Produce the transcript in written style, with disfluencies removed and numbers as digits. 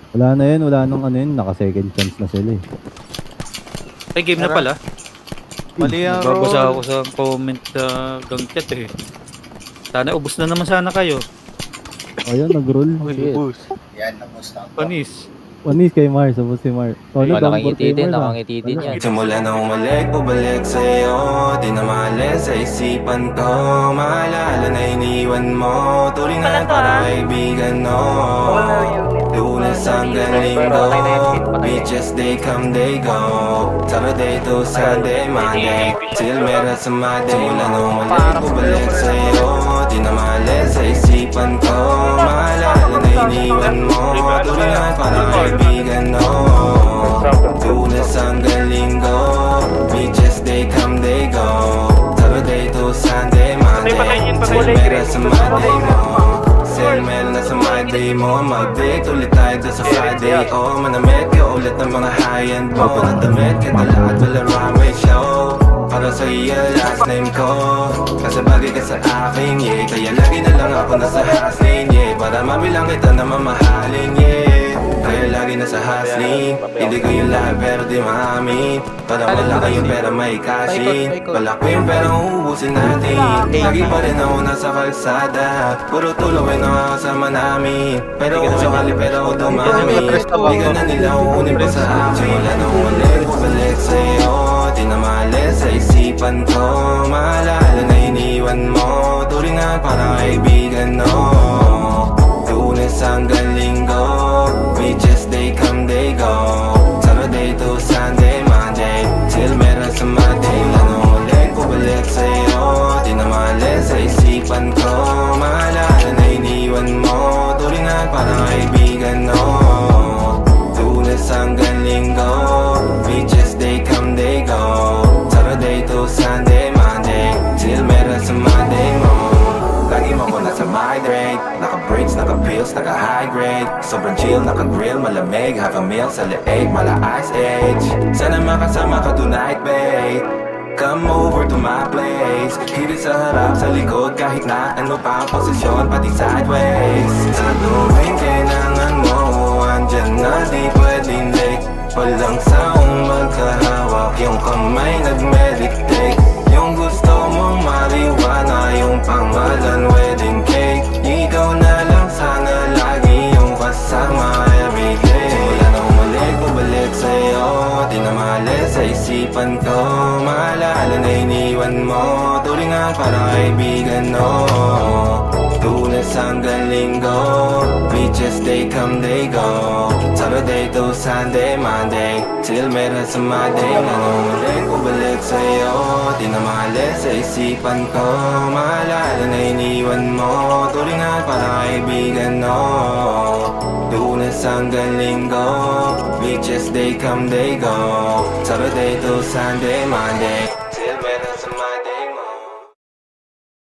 Wala na yun, wala nang ano yun, naka second chance na sila eh. Ay, game na pala. Mali ang Babasa roll. ako sa comment gang chat eh. Sana ubos na naman sana kayo. Ayun, nag-roll. Uy, ubus. Yan, nabos na ako. Panis. Panis kay Mars, sabos si Mars. Tolo, down for Nakangiti kay din, Mars ah. nakangiti din yan. Simula nung umalik, pabalik sa'yo Di na maalis sa isipan ko Maalala na iniwan mo Turingan para kaibigan, no Lunes hanggang linggo Beaches, they come, they go Saturday to Sunday, Monday Till meron sa Monday Simula nung umalik, pabalik sa'yo Di na maalis sa isipan ko Maalala na iniwan mo Turingan para kaibigan, no Lunes hanggang linggo Beaches, they come, they go Saturday to Sunday, Monday Till meron sa Monday mo Sale meron na sa Monday mo Mag-date ulit tayo doon sa Friday O manamit ka ulit ng mga high-end mo Nadamit ka na lahat wala runway show Para sa iyo last name ko Kasi bagay ka sa akin, yeah Kaya lagi na lang ako nasa hustling, yeah Para mabilang kita na mamahalin, yeah Kaya lagi nasa hustling Hindi ko yung lahat pero di maamin Para wala kayong pera may cashin Balak ko yung pera uubusin natin Lagi pa rin ako nasa kalsada Puro tulawin ang kasama namin Pero kung sakali pera ko dumami Di ka na nila uunin pa sa akin Wala na umalik, bumalik sa'yo Di na maalis sa isipan ko Maalala na iniwan mo Turingan para kaibigan, no Lunes hanggang linggo Beaches, they come, they go Saturday to Sunday, Monday Till meron sa Monday Lanong ulit, pabalik sa'yo Di na maalis sa isipan ko Maalala na iniwan mo Turingan para kaibigan, no Lunes hanggang linggo Beaches, they come, they go Saturday to Sunday, Monday Till meron sa Monday mo Lagi mo ko nasa migrate Naka-breaks, naka-pills, naka-high grade Sobrang chill, naka-grill, malamig Half a meal sa leeg, mala ice age Sana makasama ka tonight, babe Come over to my place Hirit sa harap, sa likod Kahit na ano pa ang posisyon Pati sideways Sa tuwing kailangan mo Andyan na di pwedeng late Walang saong magkahawak Yung kamay nag-meditate Yung gusto mong mariwana Yung pangalan wedding cake Ikaw na lang sana lagi Yung kasama everyday Simula na umalik, bumalik sa'yo Di na maalis sa isipan ko Maalala na iniwan mo Turingan para kaibigan, no Lunes hanggang linggo Beaches, they come, they go Saturday to Sunday, Monday Till meron sa Monday Lanong ulit, bumalik sa'yo Di na maalis sa isipan ko Maalala na iniwan mo Turingan para kaibigan, no Lunes hanggang linggo Beaches, they come, they go Saturday to Sunday, Monday